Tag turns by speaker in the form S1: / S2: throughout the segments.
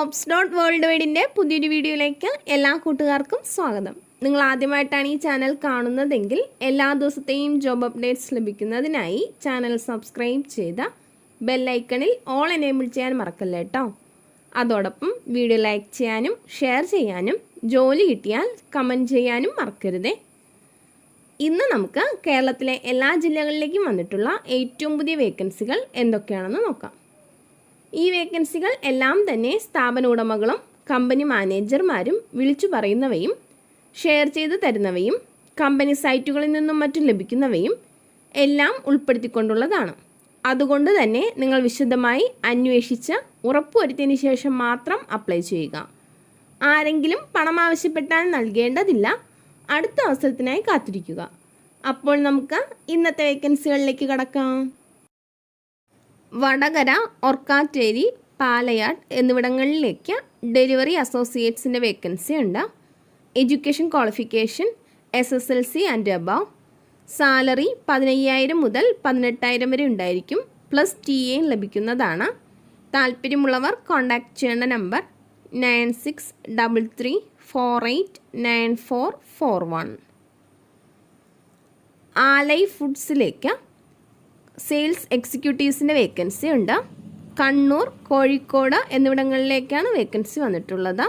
S1: JOBS.WORLDWIDE പുതിയൊരു വീഡിയോയിലേക്ക് എല്ലാ കൂട്ടുകാർക്കും സ്വാഗതം. നിങ്ങൾ ആദ്യമായിട്ടാണ് ഈ ചാനൽ കാണുന്നതെങ്കിൽ എല്ലാ ദിവസത്തെയും ജോബ് അപ്ഡേറ്റ്സ് ലഭിക്കുന്നതിനായി ചാനൽ സബ്സ്ക്രൈബ് ചെയ്ത ബെൽ ഐക്കണിൽ ഓൾ എനേബിൾ ചെയ്യാൻ മറക്കല്ലേ കേട്ടോ. അതോടൊപ്പം വീഡിയോ ലൈക്ക് ചെയ്യാനും ഷെയർ ചെയ്യാനും ജോലി കിട്ടിയാൽ കമൻറ്റ് ചെയ്യാനും മറക്കരുതേ. ഇന്ന് നമുക്ക് കേരളത്തിലെ എല്ലാ ജില്ലകളിലേക്കും വന്നിട്ടുള്ള ഏറ്റവും പുതിയ വേക്കൻസികൾ എന്തൊക്കെയാണെന്ന് നോക്കാം. ഈ വേക്കൻസികൾ എല്ലാം തന്നെ സ്ഥാപന ഉടമകളും കമ്പനി മാനേജർമാരും വിളിച്ചു പറയുന്നവയും ഷെയർ ചെയ്ത് തരുന്നവയും കമ്പനി സൈറ്റുകളിൽ നിന്നും മറ്റും ലഭിക്കുന്നവയും എല്ലാം ഉൾപ്പെടുത്തിക്കൊണ്ടുള്ളതാണ്. അതുകൊണ്ട് തന്നെ നിങ്ങൾ വിശദമായി അന്വേഷിച്ച് ഉറപ്പുവരുത്തിയതിന് ശേഷം മാത്രം അപ്ലൈ ചെയ്യുക. ആരെങ്കിലും പണം ആവശ്യപ്പെട്ടാൽ നൽകേണ്ടതില്ല. അടുത്ത അവസരത്തിനായി കാത്തിരിക്കുക. അപ്പോൾ നമുക്ക് ഇന്നത്തെ വേക്കൻസികളിലേക്ക് കടക്കാം. വടകര, ഒർക്കാറ്റേരി, പാലയാട് എന്നിവിടങ്ങളിലേക്ക് ഡെലിവറി അസോസിയേറ്റ്സിൻ്റെ വേക്കൻസി ഉണ്ട്. Education qualification SSLC and above. Salary 15,000 മുതൽ 18,000 വരെ ഉണ്ടായിരിക്കും. പ്ലസ് TA ലഭിക്കുന്നതാണ്. താല്പര്യമുള്ളവർ കോൺടാക്റ്റ് ചെയ്യേണ്ട നമ്പർ 9633489441. ആലൈ ഫുഡ്സിലേക്ക് സെയിൽസ് എക്സിക്യൂട്ടീവ്സിൻ്റെ വേക്കൻസി ഉണ്ട്. കണ്ണൂർ, കോഴിക്കോട് എന്നിവിടങ്ങളിലേക്കാണ് വേക്കൻസി വന്നിട്ടുള്ളത്.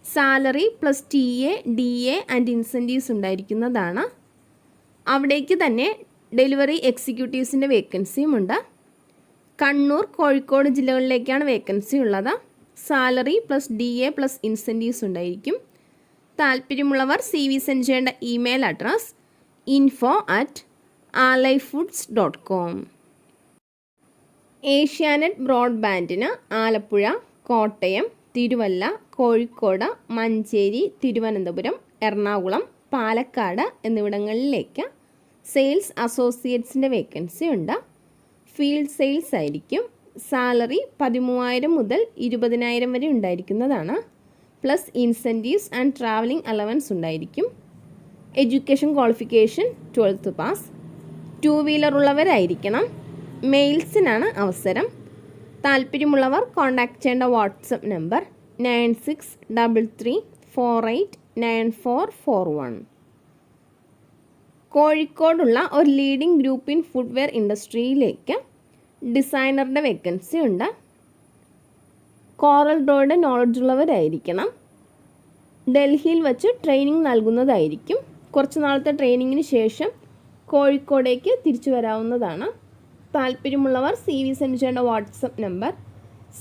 S1: Salary plus TA, DA and incentives ഉണ്ടായിരിക്കുന്നതാണ്. അവിടേക്ക് തന്നെ ഡെലിവറി എക്സിക്യൂട്ടീവ്സിൻ്റെ വേക്കൻസിയും ഉണ്ട്. കണ്ണൂർ, കോഴിക്കോട് ജില്ലകളിലേക്കാണ് വേക്കൻസി ഉള്ളത്. Salary plus DA plus incentives ഉണ്ടായിരിക്കും. താല്പര്യമുള്ളവർ CV സെൻഡ് ചെയ്യേണ്ട ഇമെയിൽ അഡ്രസ് info@alifoods.com. ഏഷ്യാനെറ്റ് ബ്രോഡ്ബാൻഡിന് ആലപ്പുഴ, കോട്ടയം, തിരുവല്ല, കോഴിക്കോട്, മഞ്ചേരി, തിരുവനന്തപുരം, എറണാകുളം, പാലക്കാട് എന്നിവിടങ്ങളിലേക്ക് സെയിൽസ് അസോസിയേറ്റ്സിൻ്റെ വേക്കൻസി ഉണ്ട്. ഫീൽഡ് സെയിൽസ് ആയിരിക്കും. സാലറി 13,000 മുതൽ 20,000 വരെ ഉണ്ടായിരിക്കുന്നതാണ്. Plus incentives and travelling allowance ഉണ്ടായിരിക്കും. Education qualification 12th pass. 2 wheeler ഉള്ളവരായിരിക്കണം. മെയിൽസിനാണ് അവസരം. താല്പര്യമുള്ളവർ കോൺടാക്റ്റ് ചെയ്യേണ്ട വാട്സപ്പ് നമ്പർ 9633489441. കോഴിക്കോടുള്ള ഒരു ലീഡിംഗ് ഗ്രൂപ്പ് ഇൻ ഫുഡ്വെയർ ഇൻഡസ്ട്രിയിലേക്ക് ഡിസൈനറുടെ വേക്കൻസി ഉണ്ട്. കോറൽ റോഡ് നോളജ് ഉള്ളവരായിരിക്കണം. ഡൽഹിയിൽ വച്ച് ട്രെയിനിങ് നൽകുന്നതായിരിക്കും. കുറച്ച് നാളത്തെ ട്രെയിനിങ്ങിന് ശേഷം കോഴിക്കോടേക്ക് തിരിച്ചു വരാവുന്നതാണ്. താല്പര്യമുള്ളവർ CV സെൻഡ് ചെയ്യേണ്ട വാട്സപ്പ് നമ്പർ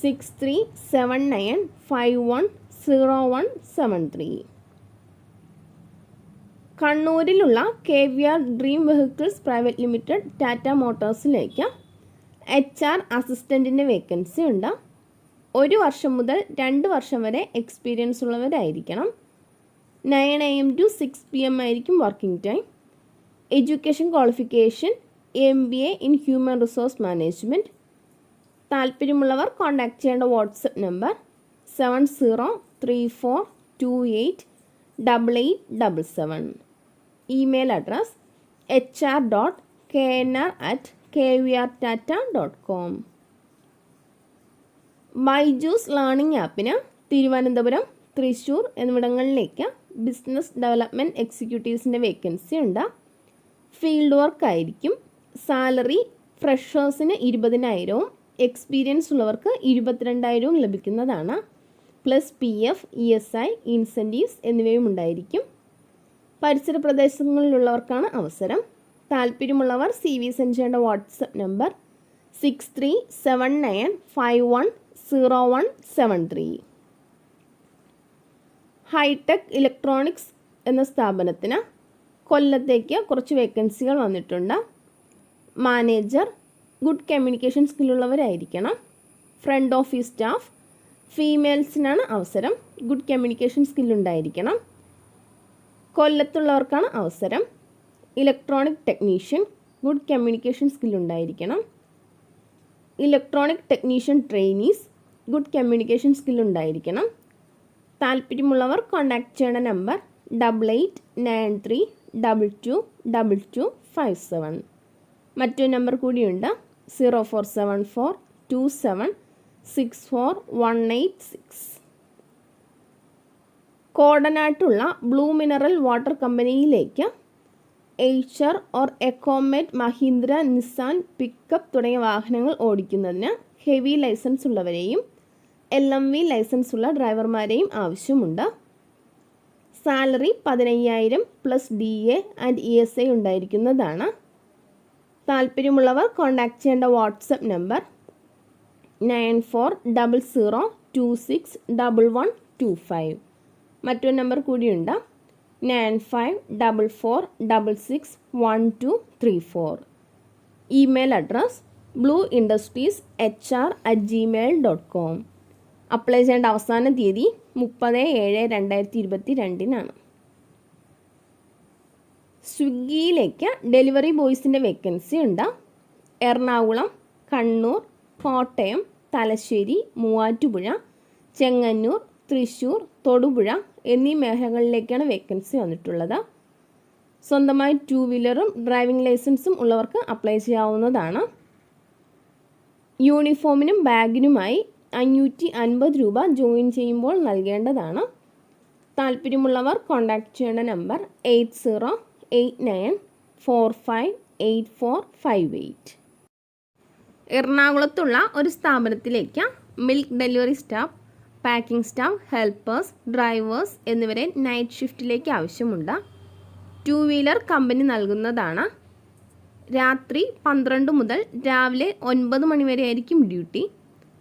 S1: 6379510173. കണ്ണൂരിലുള്ള KVR dream vehicles private limited Tata മോട്ടോഴ്സിലേക്ക് HR അസിസ്റ്റൻറ്റിൻ്റെ വേക്കൻസി ഉണ്ട്. 1 വർഷം മുതൽ 2 വർഷം വരെ എക്സ്പീരിയൻസ് ഉള്ളവരായിരിക്കണം. 9 AM to 6 PM ആയിരിക്കും working time. Education qualification MBA in human resource management. താല്പര്യമുള്ളവർ കോൺടാക്റ്റ് ചെയ്യേണ്ട വാട്സപ്പ് നമ്പർ 7034288877. Email address hr.knr@kvrtata.com. Byju's learning ആപ്പിന് തിരുവനന്തപുരം, തൃശ്ശൂർ എന്നിവിടങ്ങളിലേക്ക് ബിസിനസ് ഡെവലപ്മെൻറ്റ് എക്സിക്യൂട്ടീവ്സിൻ്റെ വേക്കൻസി ഉണ്ട്. ഫീൽഡ് വർക്ക് ആയിരിക്കും. സാലറി ഫ്രഷേഴ്സിന് 20,000, എക്സ്പീരിയൻസ് ഉള്ളവർക്ക് 22,000 ലഭിക്കുന്നതാണ്. പ്ലസ് PF, ESI, ഇൻസെൻറ്റീവ്സ് എന്നിവയും ഉണ്ടായിരിക്കും. പരിസര പ്രദേശങ്ങളിലുള്ളവർക്കാണ് അവസരം. താല്പര്യമുള്ളവർ CV സെൻഡ് ചെയ്യേണ്ട വാട്സപ്പ് നമ്പർ 6379510173. ഹൈടെക് ഇലക്ട്രോണിക്സ് എന്ന സ്ഥാപനത്തിന് കൊല്ലത്തേക്ക് കുറച്ച് വേക്കൻസികൾ വന്നിട്ടുണ്ട്. മാനേജർ ഗുഡ് കമ്മ്യൂണിക്കേഷൻ സ്കില്ലുള്ളവരായിരിക്കണം. ഫ്രണ്ട് ഓഫീസ് സ്റ്റാഫ് ഫീമെയിൽസിനാണ് അവസരം. ഗുഡ് കമ്മ്യൂണിക്കേഷൻ സ്കില്ലുണ്ടായിരിക്കണം. കൊല്ലത്തുള്ളവർക്കാണ് അവസരം. ഇലക്ട്രോണിക് ടെക്നീഷ്യൻ ഗുഡ് കമ്മ്യൂണിക്കേഷൻ സ്കില്ലുണ്ടായിരിക്കണം. Electronic technician trainees good communication സ്കില്ലുണ്ടായിരിക്കണം. താല്പര്യമുള്ളവർ കോൺടാക്റ്റ് ചെയ്യേണ്ട നമ്പർ 8893222257. മറ്റൊരു നമ്പർ കൂടിയുണ്ട് 047427 64186. കോടനാട്ടുള്ള ബ്ലൂ മിനറൽ വാട്ടർ കമ്പനിയിലേക്ക് Eicher or Ecomet, Mahindra, Nissan, pickup തുടങ്ങിയ വാഹനങ്ങൾ ഓടിക്കുന്നതിന് ഹെവി ലൈസൻസ് ഉള്ളവരെയും LMV ലൈസൻസ് ഉള്ള ഡ്രൈവർമാരെയും ആവശ്യമുണ്ട്. Salary 15,000 plus DA and ESI ഉണ്ടായിരിക്കുന്നതാണ്. താല്പര്യമുള്ളവർ കോൺടാക്റ്റ് ചെയ്യേണ്ട വാട്സപ്പ് നമ്പർ 9400261125. മറ്റൊരു നമ്പർ കൂടിയുണ്ട് 9544661234. Email address blueindustries@gmail.com. അപ്ലൈ ചെയ്യേണ്ട അവസാന തീയതി 30/7/2022. സ്വിഗ്ഗിയിലേക്ക് ഡെലിവറി ബോയ്സിൻ്റെ വേക്കൻസി ഉണ്ട്. എറണാകുളം, കണ്ണൂർ, കോട്ടയം, തലശ്ശേരി, മൂവാറ്റുപുഴ, ചെങ്ങന്നൂർ, തൃശ്ശൂർ, തൊടുപുഴ എന്നീ മേഖലകളിലേക്കാണ് വേക്കൻസി വന്നിട്ടുള്ളത്. സ്വന്തമായി 2 വീലറും ഡ്രൈവിംഗ് ലൈസൻസും ഉള്ളവർക്ക് അപ്ലൈ ചെയ്യാവുന്നതാണ്. യൂണിഫോമിനും ബാഗിനുമായി 550 രൂപ ജോയിൻ ചെയ്യുമ്പോൾ നൽകേണ്ടതാണ്. താല്പര്യമുള്ളവർ കോൺടാക്റ്റ് ചെയ്യേണ്ട നമ്പർ 8089458458. എറണാകുളത്തുള്ള ഒരു സ്ഥാപനത്തിലേക്ക് milk delivery staff, packing staff, helpers, drivers എന്നിവരെ നൈറ്റ് ഷിഫ്റ്റിലേക്ക് ആവശ്യമുണ്ട്. 2 വീലർ കമ്പനി നൽകുന്നതാണ്. രാത്രി 12 മുതൽ രാവിലെ 9 മണി വരെ ആയിരിക്കും ഡ്യൂട്ടി.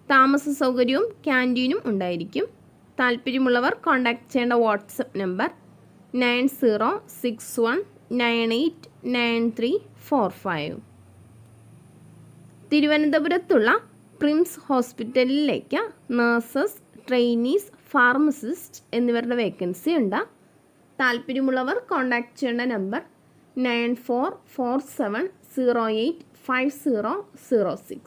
S1: താമസ സൗകര്യവും ക്യാൻറ്റീനും ഉണ്ടായിരിക്കും. താല്പര്യമുള്ളവർ കോൺടാക്റ്റ് ചെയ്യേണ്ട വാട്സപ്പ് നമ്പർ 9061989345. തിരുവനന്തപുരത്തുള്ള പ്രിംസ് ഹോസ്പിറ്റലിലേക്ക് നഴ്സസ്, ട്രെയിനീസ്, ഫാർമസിസ്റ്റ് എന്നിവരുടെ വേക്കൻസി ഉണ്ട്. താല്പര്യമുള്ളവർ കോൺടാക്റ്റ് ചെയ്യേണ്ട നമ്പർ 9447085006.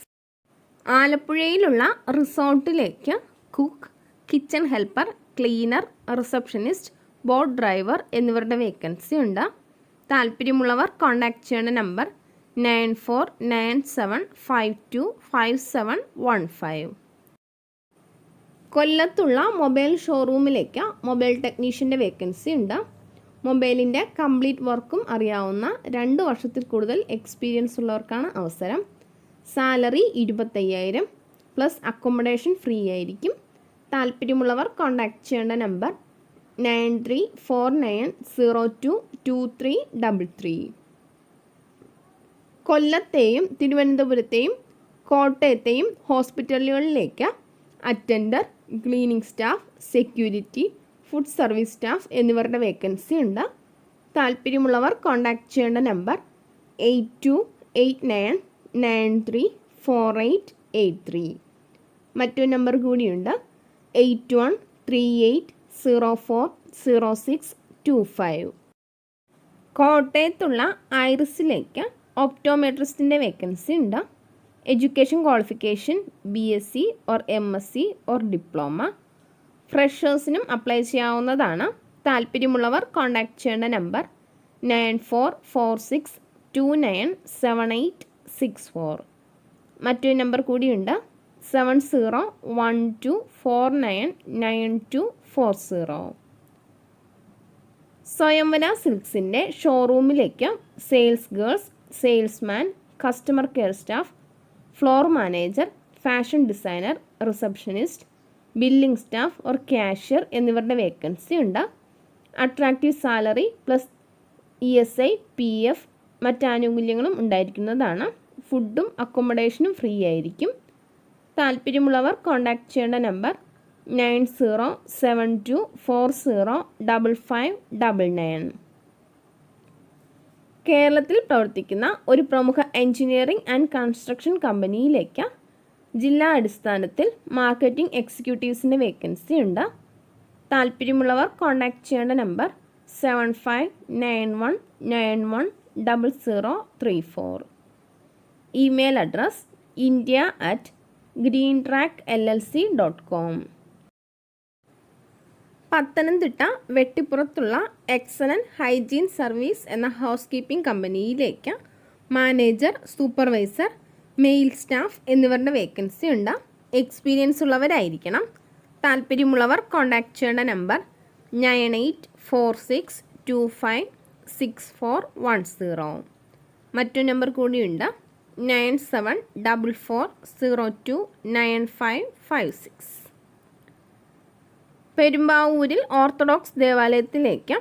S1: ആലപ്പുഴയിലുള്ള റിസോർട്ടിലേക്ക് cook, kitchen helper, cleaner, receptionist, boat driver എന്നിവരുടെ വേക്കൻസി ഉണ്ട്. താല്പര്യമുള്ളവർ കോൺടാക്റ്റ് ചെയ്യേണ്ട നമ്പർ 9497525715. കൊല്ലത്തുള്ള മൊബൈൽ ഷോറൂമിലേക്ക് മൊബൈൽ ടെക്നീഷ്യൻ്റെ വേക്കൻസി ഉണ്ട്. മൊബൈലിൻ്റെ കംപ്ലീറ്റ് വർക്കും അറിയാവുന്ന 2 വർഷത്തിൽ കൂടുതൽ എക്സ്പീരിയൻസ് ഉള്ളവർക്കാണ് അവസരം. സാലറി 25,000 പ്ലസ് അക്കോമഡേഷൻ ഫ്രീ ആയിരിക്കും. താല്പര്യമുള്ളവർ കോൺടാക്റ്റ് ചെയ്യേണ്ട നമ്പർ 9349022333. കൊല്ലത്തെയും തിരുവനന്തപുരത്തെയും കോട്ടയത്തെയും ഹോസ്പിറ്റലുകളിലേക്ക് attender, cleaning staff, security, food service staff എന്നിവരുടെ വേക്കൻസി ഉണ്ട്. താല്പര്യമുള്ളവർ കോൺടാക്റ്റ് ചെയ്യേണ്ട നമ്പർ 8289934883. മറ്റൊരു നമ്പർ കൂടിയുണ്ട് 8138040625. കോട്ടയത്തുള്ള ഐറിസിലേക്ക് ഒപ്റ്റോമെട്രിസ്റ്റിൻ്റെ വേക്കൻസി ഉണ്ട്. Education qualification BSc or MSc or diploma. ഫ്രഷേഴ്സിനും അപ്ലൈ ചെയ്യാവുന്നതാണ്. താല്പര്യമുള്ളവർ കോൺടാക്റ്റ് ചെയ്യേണ്ട നമ്പർ 9446297864. മറ്റൊരു നമ്പർ കൂടിയുണ്ട് 7012499240. സ്വയംവര സിൽക്സിൻ്റെ ഷോറൂമിലേക്ക് sales girls, salesman, customer care staff, floor manager, fashion designer, receptionist, billing staff or cashier എന്നിവരുടെ വേക്കൻസി ഉണ്ട്. Attractive salary plus ESI, PF മറ്റാനുകൂല്യങ്ങളും ഉണ്ടായിരിക്കുന്നതാണ്. ഫുഡും അക്കോമഡേഷനും ഫ്രീ ആയിരിക്കും. താല്പര്യമുള്ളവർ കോൺടാക്റ്റ് ചെയ്യേണ്ട നമ്പർ 9072405599. കേരളത്തിൽ പ്രവർത്തിക്കുന്ന ഒരു പ്രമുഖ എഞ്ചിനീയറിംഗ് ആൻഡ് കൺസ്ട്രക്ഷൻ കമ്പനിയിലേക്ക് ജില്ലാ അടിസ്ഥാനത്തിൽ മാർക്കറ്റിംഗ് എക്സിക്യൂട്ടീവ്സിൻ്റെ വേക്കൻസി ഉണ്ട്. താല്പര്യമുള്ളവർ കോൺടാക്റ്റ് ചെയ്യേണ്ട number 7591910034. Email address india@greentrackllc.com. Pathanamthitta വെട്ടിപ്പുറത്തുള്ള എക്സലൻറ്റ് ഹൈജീൻ സർവീസ് എന്ന ഹൗസ് കീപ്പിംഗ് കമ്പനിയിലേക്ക് മാനേജർ, സൂപ്പർവൈസർ, മെയിൽ സ്റ്റാഫ് എന്നിവരുടെ വേക്കൻസി ഉണ്ട്. എക്സ്പീരിയൻസ് ഉള്ളവരായിരിക്കണം. താല്പര്യമുള്ളവർ കോൺടാക്റ്റ് ചെയ്യേണ്ട നമ്പർ 9846256410. മറ്റു നമ്പർ കൂടിയുണ്ട് 9744029556. പെരുമ്പാവൂരിൽ ഓർത്തഡോക്സ് ദേവാലയത്തിലേക്ക്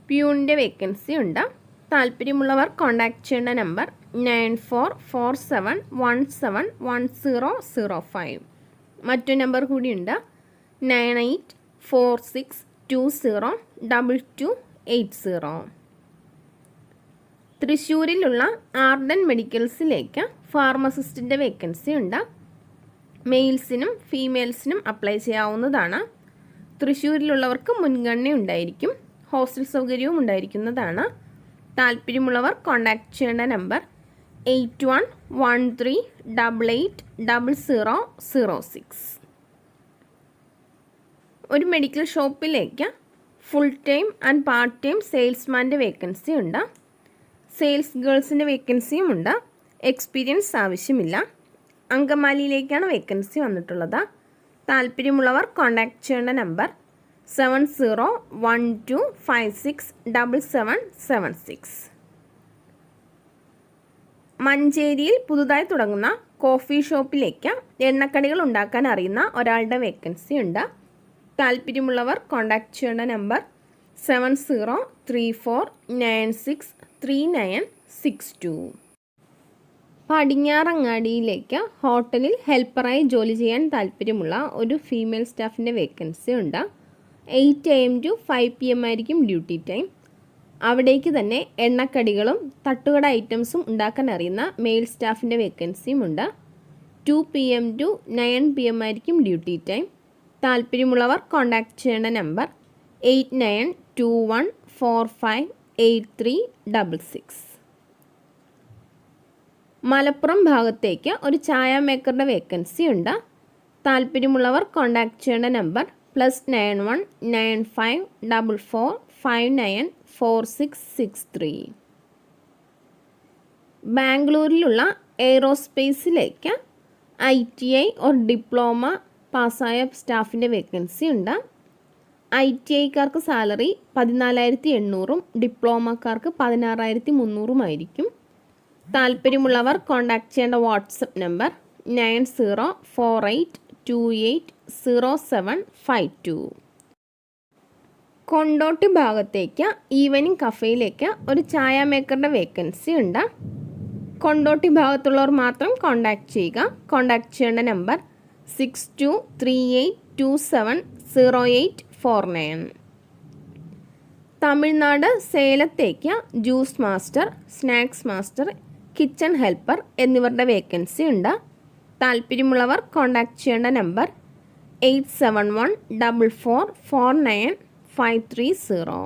S1: പ്യൂണിൻ്റെ വേക്കൻസി ഉണ്ട്. താല്പര്യമുള്ളവർ കോൺടാക്റ്റ് ചെയ്യേണ്ട നമ്പർ 9447171005. മറ്റു നമ്പർ കൂടിയുണ്ട് 9846202280. തൃശ്ശൂരിലുള്ള ആർഡൻ മെഡിക്കൽസിലേക്ക് ഫാർമസിസ്റ്റിൻ്റെ വേക്കൻസി ഉണ്ട്. മെയിൽസിനും ഫീമെയിൽസിനും അപ്ലൈ ചെയ്യാവുന്നതാണ്. തൃശ്ശൂരിലുള്ളവർക്ക് മുൻഗണന ഉണ്ടായിരിക്കും. ഹോസ്റ്റൽ സൗകര്യവും ഉണ്ടായിരിക്കുന്നതാണ്. താല്പര്യമുള്ളവർ കോൺടാക്റ്റ് ചെയ്യേണ്ട നമ്പർ 8113880006. ഒരു മെഡിക്കൽ ഷോപ്പിലേക്ക് full time and part time സെയിൽസ്മാൻ്റെ വേക്കൻസി ഉണ്ട്. സെയിൽസ് ഗേൾസിൻ്റെ വേക്കൻസിയും ഉണ്ട്. എക്സ്പീരിയൻസ് ആവശ്യമില്ല. അങ്കമാലിയിലേക്കാണ് വേക്കൻസി വന്നിട്ടുള്ളത്. താല്പര്യമുള്ളവർ കോൺടാക്റ്റ് ചെയ്യേണ്ട നമ്പർ 7012567776. മഞ്ചേരിയിൽ പുതുതായി തുടങ്ങുന്ന കോഫി ഷോപ്പിലേക്ക് എണ്ണക്കടികൾ ഉണ്ടാക്കാൻ അറിയുന്ന ഒരാളുടെ വേക്കൻസി ഉണ്ട്. താല്പര്യമുള്ളവർ കോൺടാക്റ്റ് ചെയ്യേണ്ട നമ്പർ 7034963962. പടിഞ്ഞാറങ്ങാടിയിലേക്ക് ഹോട്ടലിൽ ഹെൽപ്പറായി ജോലി ചെയ്യാൻ താല്പര്യമുള്ള ഒരു ഫീമെയിൽ സ്റ്റാഫിൻ്റെ വേക്കൻസി ഉണ്ട്. 8 AM to 5 PM ആയിരിക്കും ഡ്യൂട്ടി ടൈം. അവിടേക്ക് തന്നെ എണ്ണക്കടികളും തട്ടുകട ഐറ്റംസും ഉണ്ടാക്കാൻ അറിയുന്ന മെയിൽ സ്റ്റാഫിൻ്റെ വേക്കൻസിയും ഉണ്ട്. 2 PM to 9 PM ആയിരിക്കും ഡ്യൂട്ടി ടൈം. താല്പര്യമുള്ളവർ കോൺടാക്റ്റ് ചെയ്യേണ്ട നമ്പർ 8921458366. മലപ്പുറം ഭാഗത്തേക്ക് ഒരു ചായ മേക്കറുടെ വേക്കൻസി ഉണ്ട്. താല്പര്യമുള്ളവർ കോൺടാക്റ്റ് ചെയ്യേണ്ട നമ്പർ +919545944663. ബാംഗ്ലൂരിലുള്ള എയ്റോസ്പേസിലേക്ക് ITI ഓർ ഡിപ്ലോമ പാസ്സായ സ്റ്റാഫിൻ്റെ വേക്കൻസി ഉണ്ട്. ITIക്കാർക്ക് സാലറി 14,800 ഡിപ്ലോമക്കാർക്ക് 16,300 ആയിരിക്കും. താല്പര്യമുള്ളവർ കോൺടാക്റ്റ് ചെയ്യേണ്ട വാട്സപ്പ് നമ്പർ 9048280752. കൊണ്ടോട്ടി ഭാഗത്തേക്ക് ഈവനിങ് കഫേയിലേക്ക് ഒരു ചായ മേക്കറുടെ വേക്കൻസി ഉണ്ട്. കൊണ്ടോട്ടി ഭാഗത്തുള്ളവർ മാത്രം കോൺടാക്റ്റ് ചെയ്യുക. കോൺടാക്റ്റ് ചെയ്യേണ്ട നമ്പർ 6238270849. തമിഴ്നാട് സേലത്തേക്ക് juice master, snacks master, kitchen helper എന്നിവരുടെ വേക്കൻസി ഉണ്ട്. താല്പര്യമുള്ളവർ കോൺടാക്റ്റ് ചെയ്യേണ്ട number 8714449530.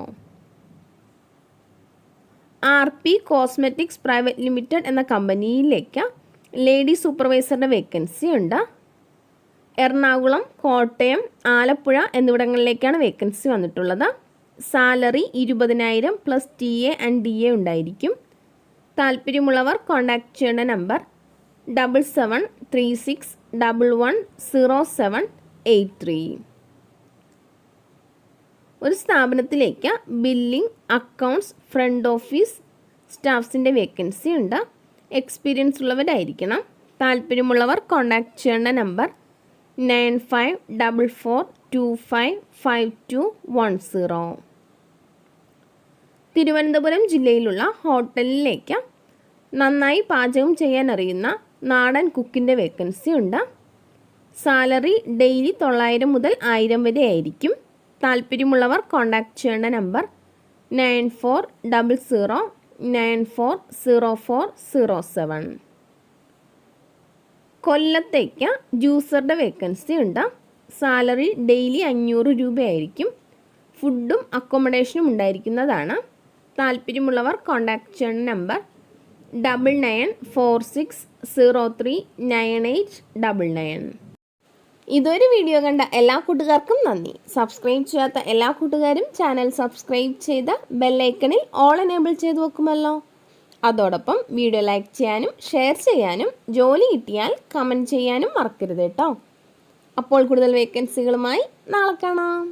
S1: RP cosmetics private limited എന്ന കമ്പനിയിലേക്ക് ലേഡി സൂപ്പർവൈസറുടെ വേക്കൻസി ഉണ്ട്. എറണാകുളം, കോട്ടയം, ആലപ്പുഴ എന്നിവിടങ്ങളിലേക്കാണ് വേക്കൻസി വന്നിട്ടുള്ളത്. Salary 20,000 plus TA and DA ഉണ്ടായിരിക്കും. താല്പര്യമുള്ളവർ കോൺടാക്റ്റ് ചെയ്യേണ്ട നമ്പർ 7736110783. ഒരു സ്ഥാപനത്തിലേക്ക് ബില്ലിംഗ്, അക്കൗണ്ട്സ്, ഫ്രണ്ട് ഓഫീസ് സ്റ്റാഫ്സിൻ്റെ വേക്കൻസി ഉണ്ട്. എക്സ്പീരിയൻസ് ഉള്ളവരായിരിക്കണം. താല്പര്യമുള്ളവർ കോൺടാക്റ്റ് ചെയ്യേണ്ട നമ്പർ 9544255210. തിരുവനന്തപുരം ജില്ലയിലുള്ള ഹോട്ടലിലേക്ക് നന്നായി പാചകം ചെയ്യാൻ അറിയുന്ന നാടൻ കുക്കിൻ്റെ വേക്കൻസി ഉണ്ട്. സാലറി ഡെയിലി 900 മുതൽ 1000 വരെ ആയിരിക്കും. താല്പര്യമുള്ളവർ കോൺടാക്റ്റ് ചെയ്യേണ്ട നമ്പർ 9400940407. കൊല്ലത്തേക്ക് ജ്യൂസറുടെ വേക്കൻസി ഉണ്ട്. സാലറി ഡെയിലി 500 രൂപയായിരിക്കും. ഫുഡും അക്കോമഡേഷനും ഉണ്ടായിരിക്കുന്നതാണ്. താല്പര്യമുള്ളവർ കോൺടാക്റ്റ് ചെയ്യേണ്ട നമ്പർ 9946039899. ഇതൊരു വീഡിയോ കണ്ട എല്ലാ കൂട്ടുകാർക്കും നന്ദി. സബ്സ്ക്രൈബ് ചെയ്യാത്ത എല്ലാ കൂട്ടുകാരും ചാനൽ സബ്സ്ക്രൈബ് ചെയ്ത് ബെല്ലൈക്കണിൽ ഓൾ എനേബിൾ ചെയ്ത് വെക്കുമല്ലോ. അതോടൊപ്പം വീഡിയോ ലൈക്ക് ചെയ്യാനും ഷെയർ ചെയ്യാനും ജോലി കിട്ടിയാൽ കമൻറ്റ് ചെയ്യാനും മറക്കരുത് കേട്ടോ. അപ്പോൾ കൂടുതൽ വേക്കൻസികളുമായി നാളെ കാണാം.